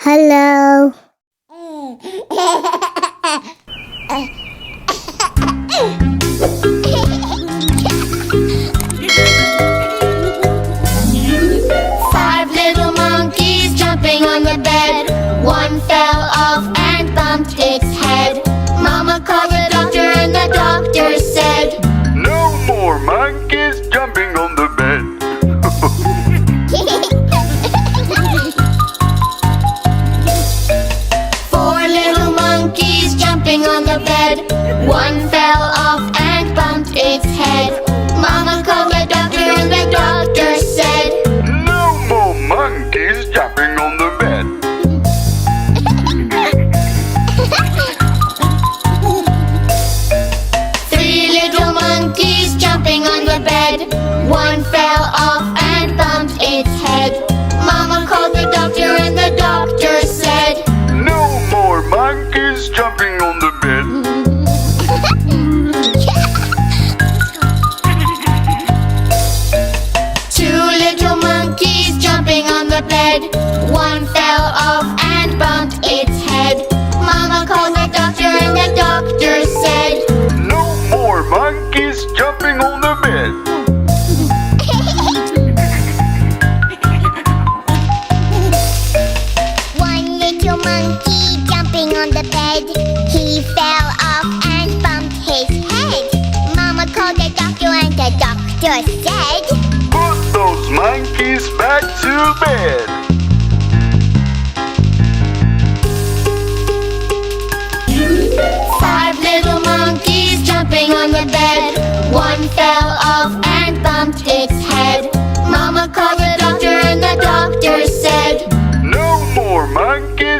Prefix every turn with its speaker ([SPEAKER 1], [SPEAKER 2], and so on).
[SPEAKER 1] Hello.
[SPEAKER 2] Five little monkeys jumping on the bed. One fell off and bumped its head. Mama called the doctor and the doctor said,
[SPEAKER 3] No more monkeys jumping on the bed.
[SPEAKER 2] Four little monkeys jumping on the bed. One fell off and bumped its head. Mama called the doctor and the doctor said,
[SPEAKER 3] No more monkeys jumping on the bed.
[SPEAKER 2] Three little monkeys jumping on the bed. One fell off and bumped its head. Mama called the doctor and the doctor said,
[SPEAKER 3] No more monkeys jumping on the bed.
[SPEAKER 2] Two little monkeys jumping on the bed. One fell off and bumped its head. Mama called the doctor and the doctor said,
[SPEAKER 3] No more monkeys jumping on the bed.
[SPEAKER 1] One little monkey jumping on the bed. He fell off and bumped his head. Mama called the doctor and the doctor said,
[SPEAKER 3] Put those monkeys back to bed.
[SPEAKER 2] Five little monkeys jumping on the bed. One fell off and bumped its head. Mama called the doctor and the doctor said,
[SPEAKER 3] No more monkeys